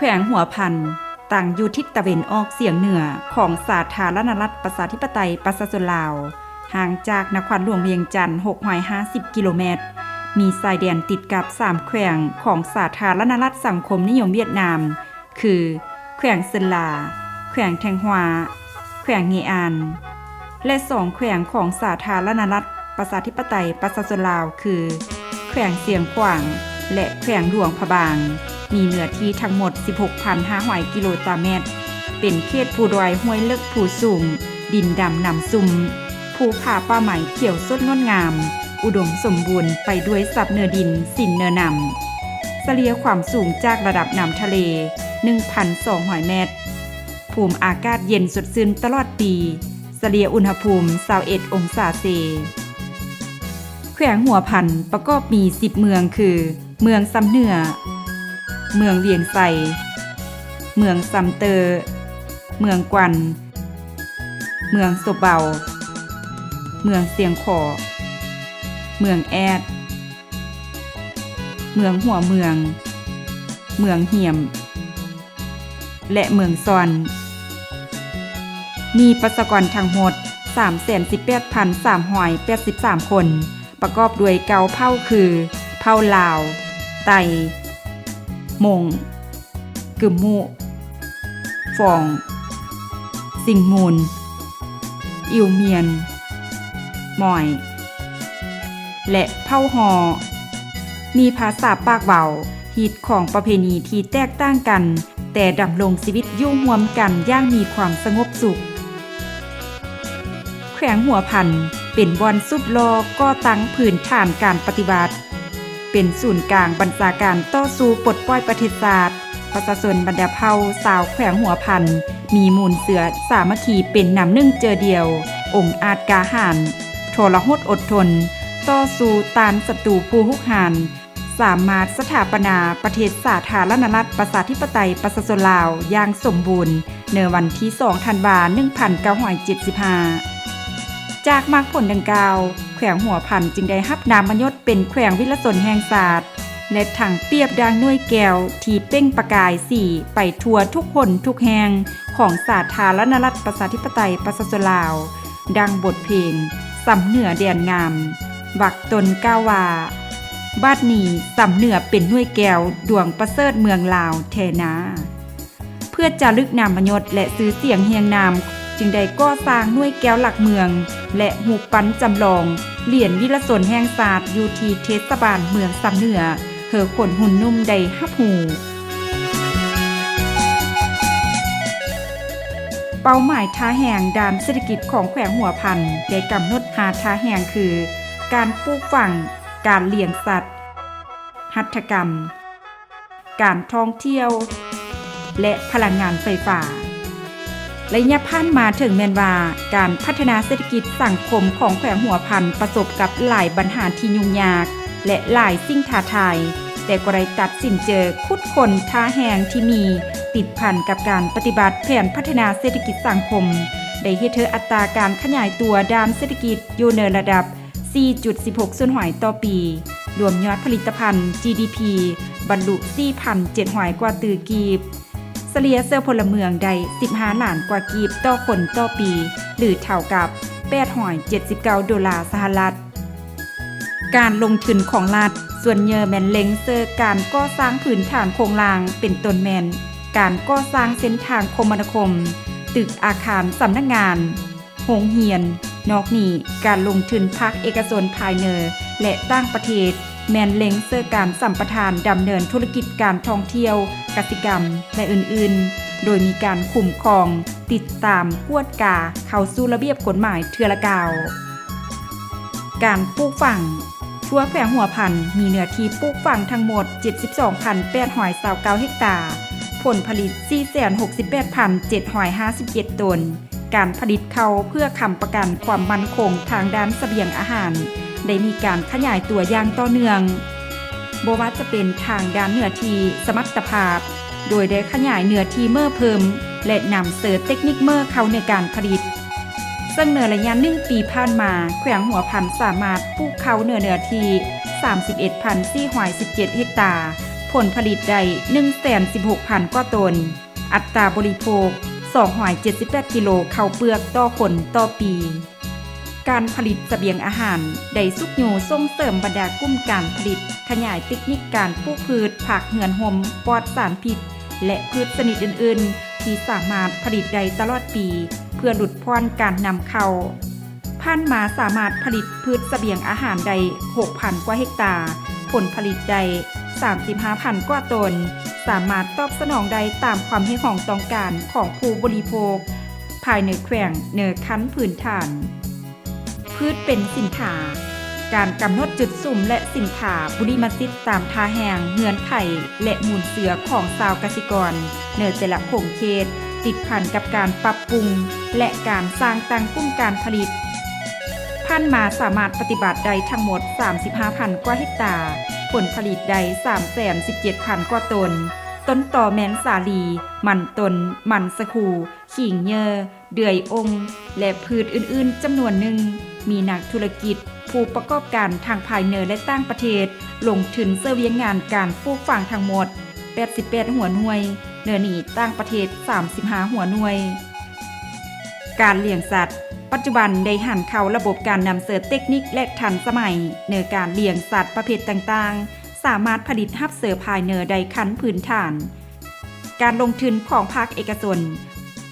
วงหัวพันตั้งอยู่ทิศตะวันออกเฉียงเหนือของสาธารณรัฐประชาธิปไตยประชาชนลาวห่างจากนครหลวงเวียงจันทน์650กิโลเมตรมีชายแดนติดกับ3แขวงของสาธารณรัฐสังคมนิยมเวียดนามคือแขวงเซินลาแขวงแทงฮวาแขวงเงอานและ2แขวงของสาธารณรัฐประชาธิปไตยประชาชนลาวคือแขวงเสียงขวางและแขวงหลวงพะบางมีเนื้อที่ทั้งหมด 16,500 กิโลเมตรเป็นเขตภูดอยห้วยเลิกภูสูงดินดำน้ำซุ่มภูผาป่าไม้เขียวสดงดงามอุดมสมบูรณ์ไปด้วยสับเนื้อดินสินเนื้อนำเฉลี่ยความสูงจากระดับน้ำทะเล 1,200 เมตรภูมิอากาศเย็นสดชื่นตลอดปีเฉลี่ยอุณหภูมิ21องศาเซแขวงหัวพันประกอบมี10เมืองคือเมืองซำเหนือเมืองเวียงไสเมืองซำเตอเมืองกวันเมืองโซเบาเมืองเสียงขอเมืองแอดเมืองหัวเมืองเมืองเหี่ยมและเมืองซอนมีประชากรทั้งหมด 318,383 คนประกอบด้วยเก้าเผ่าคือเผ่าลาวไตมงกึมมุฟองสิงมูลอิวเมียนมอยและเผ่าฮอมีภาษาปากเบาฮิตของประเพณีที่แตกต่างกันแต่ดำรงชีวิตอยู่ร่วมกันอย่างมีความสงบสุขแขวงหัวพันเป็นบ่อนซุบลอก่อตั้งพื้นฐานการปฏิบัติเป็นศูนย์กลางบัญชาการต่อสู้ปลดปล่อยประเทศชาติประชาชนบรรดาเผ่าชาวแขวงหัวพันมีมูลเสือสามัคคีเป็นน้ำหนึ่งเจอเดียวองค์อาจกาหาญทรหดอดทนต่อสู้ต้านศัตรูผู้รุกรานสามารถสถาปนาประเทศสาธารณรัฐประชาธิปไตยประชาชนลาวอย่างสมบูรณ์ในวันที่2ธันวาคม1975จากมรรคผลดังกล่าวแขวงหัวพันจึงได้รับนามยศเป็นแขวงวิรชนแห่งชาติและถังเปรียบดังหน่วยแก้วที่เป้งประกายสีไปทั่วทุกคนทุกแห่งของสาธารณรัฐประชาธิปไตยประชาชนลาวดังบทเพลงสำเหนือแดนงามวักตนก้าวว่าบัดนี้สำเหนือเป็นหน่วยแก้วดวงประเสริฐเมืองลาวแทนาเพื่อจารึกนามยศและซื้อเสียงเฮียงนามจึงได้ก่อสร้างหน่วยแก้วหลักเมืองและหูปปั้นจำลองเหรียญวิรชนแห่งชาติอยู่ที่เทศบาลเมืองสำเหนือเฮอคนหุ่นนุ่มได้รับรู้เป้าหมายท่าแห่งด้านเศรษฐกิจของแขวงหัวพันได้กำหนด5ท่าแห่งคือการปลูกฝังการเลี้ยงสัตว์หัตถกรรมการท่องเที่ยวและพลังงานไฟฟ้าระยะผ่านมาถึงแม้นว่าการพัฒนาเศรษฐกิจสังคมของแขวงหัวพันประสบกับหลายปัญหาที่ยุ่งยากและหลายสิ่งท้าทายแต่ก็ได้ตัดสินใจคุดค้นท่าแห่งที่มีติดพันกับการปฏิบัติแผนพัฒนาเศรษฐกิจสังคมได้เฮ็ดให้อัตราการขยายตัวด้านเศรษฐกิจอยู่ในระดับ 4.16 ส่วนหอยต่อปีรวมยอดผลิตภัณฑ์ GDP บรรลุ 4,700 กว่าตือกีบเฉลี่ยเซอร์พลเมืองได้15ล้านกว่ากีบต่อคนต่อปีหรือเท่ากับ$879สหรัฐการลงทุนของรัฐส่วนเยอะแม่นเล็งเซอร์การก่อสร้างพื้นฐานโครงลางเป็นต้นแม่นการก่อสร้างเส้นทางคมนาคมตึกอาคารสำนักงานโรงเรียนนอกนี้การลงทุนภาคเอกชนภายในและต่างประเทศแม่นเล็งเซอร์การสัมปทานดำเนินธุรกิจการท่องเที่ยวกสิกรรมและอื่นๆโดยมีการคุ้มครองติดตามกวดกาเข้าสู่ระเบียบกฎหมายเทื่อละกาวการปลูกฝังทั่วแขวงหัวพันมีเนื้อที่ปลูกฝังทั้งหมด 72,829 เฮกตาร์ผลผลิต 468,757 ตนการผลิตเขาเพื่อค้ำประกันความมั่นคงทางด้านเสบียงอาหารได้มีการขยายตัวอย่างต่อเนื่องบ่ว่าจะเป็นทางด้านเนื้อที่สมรรถภาพโดยได้ขยายเนื้อที่เมื่อเพิ่มและนำเสริมเทคนิคเมื่อเข้าในการผลิตซึ่งในระยะ1ปีผ่านมาแขวงหัวพันสามารถปลูกเขาเนื้อที่ 31,417 เฮกตาร์ผ ผลผลิตได้ 116,000 กว่าตนอัตราบริโภค278 กิโลข้าวเปลือกต่อคนต่อปีการผลิตเสบียงอาหารได้สุกอยู่ส่งเสริมบรรดากลุ่มการผลิตขยายเทคนิคการปลูกพืชผักเหือนห่มปลอดสารพิษและพืชชนิดอื่นๆที่สามารถผลิตได้ตลอดปีเพื่อหลุดพ้นการนำเข้าผ่านมาสามารถผลิตพืชเสบียงอาหารได้ 6,000 กว่าเฮกตาร์ผลผลิตได้ 35,000 กว่าตนสามารถตอบสนองได้ตามความเห็นของต้องการของผู้บริโภคภายในแขวงเหนือขั้นพื้นฐานพืชเป็นสินค้าการกำหนดจุดสุ่มและสินค้าบุริมสิทธิ์ตามท่าแห่งเงื่อนไขและมูลเสือของชาวเกษตรกรในแต่ละโครงเขตติดพันกับการปรับปรุงและการสร้างตั้งกลุ่มการผลิตผ่านมาสามารถปฏิบัติได้ทั้งหมด 35,000 กว่าเฮกตาร์ผลผลิตได้ 317,000 กว่าตนต้นต่อแมนสาลีมันตนมันสะคูขิงเยอเดือยองและพืชอื่นๆจำนวนหนึ่งมีนักธุรกิจผู้ประกอบการทางภายในและต่างประเทศลงทุนเสวียงงานการปลูกฝังทั้งหมด88หัวหน่วยเนื้อหนีต่างประเทศ35หัวหน่วยการเลี้ยงสัตว์ปัจจุบันได้หันเข้าระบบการนำเสนอเทคนิคและทันสมัยในการเลี้ยงสัตว์ประเภทต่างๆสามารถผลิตฮับเสือภายในได้ขั้นพื้นฐานการลงทุนของภาคเอกชน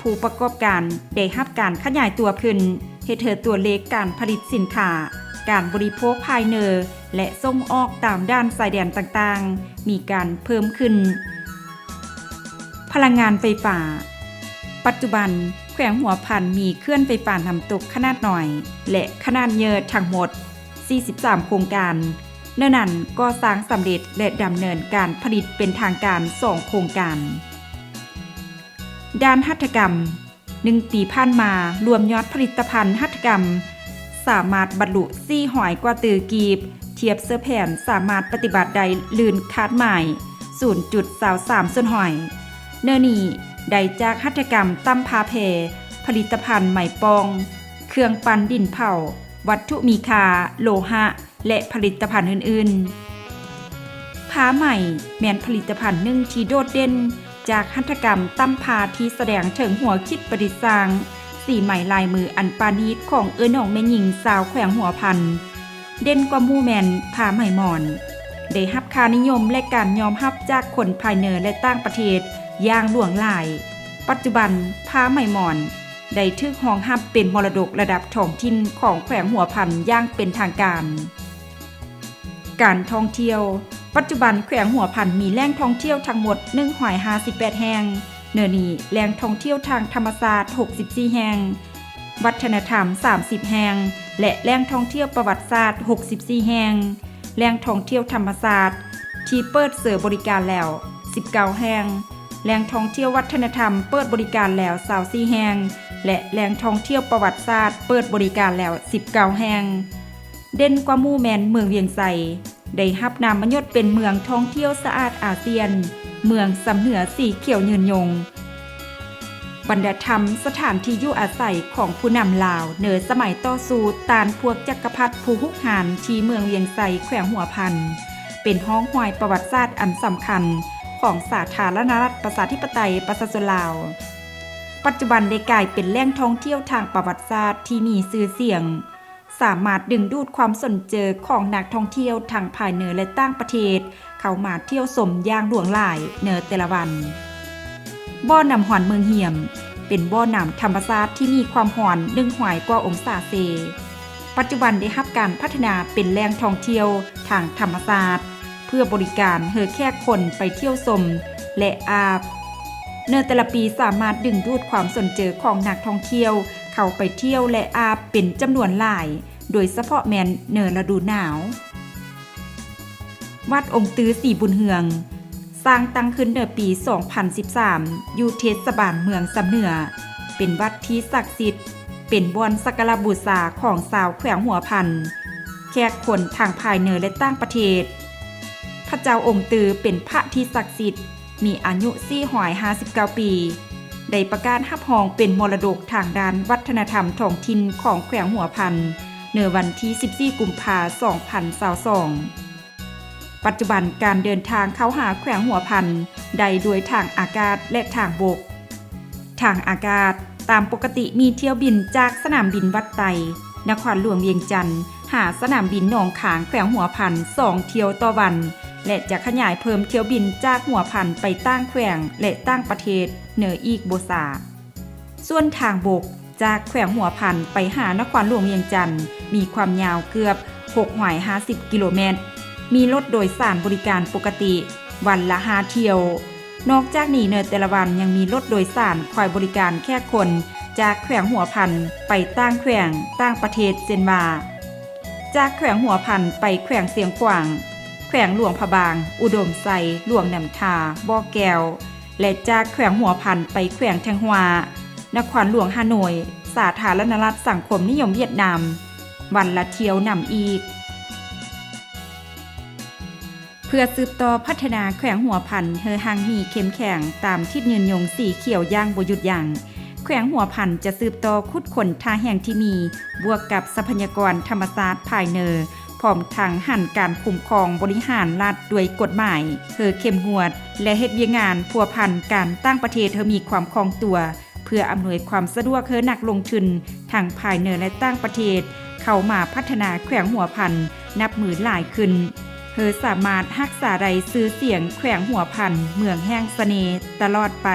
ผู้ประกอบการได้รับการขยายตัวขึ้นเฮ็ดให้ตัวเลขการผลิตสินค้าการบริโภคภายในและส่งออกตามด้านชายแดนต่างๆมีการเพิ่มขึ้นพลังงานไฟฟ้าปัจจุบันแขวงหัวพันมีเคลื่อนไฟฟ้าน้ำตกขนาดน้อยและขนาดใหญ่ทั้งหมด43โครงการเนื่องนั้นก็สร้างสำเร็จและดำเนินการผลิตเป็นทางการ2โครงการด้านหัตถกรรม1 ปีผ่านมารวมยอดผลิตภัณฑ์หัตถกรรมสามารถบรรลุ400 กว่าตือกีบเทียบเสื้อแผ่นสามารถปฏิบัติได้ลื่นคาดหมาย 0.23 ส่วนหอยเนื่อนี้ได้จากหัตถกรรมตั้มพาเพผลิตภัณฑ์ไหมปองเครื่องปั้นดินเผาวัตถุมีค่าโลหะและผลิตภัณฑ์อื่นๆผ้าไหมแม้นผลิตภัณฑ์หนึ่งที่โดดเด่นจากหัตถกรรมตั้มพาที่แสดงถึงหัวคิดประดิษฐ์สร้างสีไหมลายมืออันปานีตของน้องแม่หญิงสาวแขวงหัวพันเด่นกว่าหมู่แม่นผ้าไหมหมอนได้รับค่านิยมและการยอมรับจากคนภายในและต่างประเทศอย่างหลวงหลายปัจจุบันผ้าไหมหมอนได้ถูกรองรับเป็นมรดกระดับท้องถิ่นของแขวงหัวพันอย่างเป็นทางการการท่องเที่ยวปัจจุบันแขวงหัวพันมีแหล่งท่องเที่ยวทั้งหมด158แห่งเนื้อนี้แหล่งท่องเที่ยวทางธรรมศาสตร์64แห่งวัฒนธรรม30แห่งและแหล่งท่องเที่ยวประวัติศาสตร์64แห่งแหล่งท่องเที่ยวธรรมศาสตร์ที่เปิดเสริมบริการแล้ว19แห่งแหล่งท่องเที่ยววัฒนธรรมเปิดบริการแล้ว24แห่งและแหล่งท่องเที่ยวประวัติศาสตร์เปิดบริการแล้ว19แห่งเด่นกว่าหมู่แม่นเมืองเวียงไสได้รับนามยศเป็นเมืองท่องเที่ยวสะอาดอาเซียนเมืองสำเหนือสีเขียวยืนยงบรรดาธรรมสถานที่อยู่อาศัยของผู้นำลาวเนอสมัยต่อสู้ตานพวกจักรพรรดิผู้ฮุกหานที่เมืองเวียงไสแขวงหัวพันเป็นห้องห้อยประวัติศาสตร์อันสำคัญของสาธารณรัฐประชาธิปไตยประชาชนลาวปัจจุบันได้กลายเป็นแหล่งท่องเที่ยวทางประวัติศาสตร์ที่มีชื่อเสียงสามารถดึงดูดความสนใจของนักท่องเที่ยวทั้งภายในและต่างประเทศเข้ามาเที่ยวชมอย่างหลวงหลายในแต่ละวันบ่อน้ำหอนเมืองเหี่ยมเป็นบ่อน้ำธรรมชาติที่มีความหอน100 กว่าองศาเซลเซียสปัจจุบันได้รับการพัฒนาเป็นแหล่งท่องเที่ยวทางธรรมชาติเพื่อบริการให้แขกคนไปเที่ยวชมและอาบในแต่ละปีสามารถดึงดูดความสนใจของนักท่องเที่ยวเข้าไปเที่ยวและอาบเป็นจำนวนหลายโดยเฉพาะแม่นในฤดูหนาววัดองค์ตื้อสีบุญเฮืองสร้างตั้งขึ้นในปี 2013 อยู่เทศบาลเมืองสำเหนือเป็นวัดที่ศักดิ์สิทธิ์เป็นบ่อนสักการะบูชาของชาวแขวงหัวพันแขกคนทางภายในและต่างประเทศพระเจ้าองค์ตื้อเป็นพระที่ศักดิ์สิทธิ์มีอายุ459 ปีได้ประกาศรับรองเป็นมรดกทางด้านวัฒนธรรมท้องถิ่นของแขวงหัวพันในวันที่14 กุมภาพันธ์ 2022 ปัจจุบันการเดินทางเข้าหาแขวงหัวพันได้โดยทางอากาศและทางบกทางอากาศตามปกติมีเที่ยวบินจากสนามบินวัดไตนครหลวงเวียงจันทน์หาสนามบินหนองขางแขวงหัวพัน2เที่ยวต่อวันและจะขยายเพิ่มเที่ยวบินจากหัวพันไปต่างแขวงและต่างประเทศเหนืออีกบ่ทราบส่วนทางบกจากแขวงหัวพันไปหานครหลวงเวียงจันทน์มีความยาวเกือบ650 กิโลเมตรมีรถโดยสารบริการปกติวันละ5เที่ยวนอกจากนี้ในแต่ละวันยังมีรถโดยสารคอยบริการแค่คนจากแขวงหัวพันไปต่างแขวงต่างประเทศเช่นว่าจากแขวงหัวพันไปแขวงเสียงขวางแขวงหลวงพะบางอุดมไซหลวงน้ำทาบ่อแก้วและจากแขวงหัวพันไปแขวงแทงฮวานครหลวงฮานอยสาธารณรัฐสังคมนิยมเวียดนามวันละเที่ยวนำอีกเพื่อสืบต่อพัฒนาแขวงหัวพันเฮอหังมีเข้มแข็งตามทิศยืนยงสีเขียวย่างบ่หยุดยั้งแขวงหัวพันจะสืบต่อขุดค้นท่าแห่งที่มีบวกกับทรัพยากรธรรมชาติภายในพร้อมทั้งหันการคุ้มครองบริหารรัฐด้วยกฎหมายเพื่อเข้มงวดและเฮ็ดเวียกงานพัวพันการตั้งประเทศให้มีความคล่องตัวเพื่ออำนวยความสะดวกให้นักลงทุนทั้งภายในและต่างประเทศเข้ามาพัฒนาแขวงหัวพันนับหมื่นหลายขึ้นเพื่อสามารถรักษาได้ชื่อเสียงแขวงหัวพันเมืองแห่งเสน่ห์ตลอดไป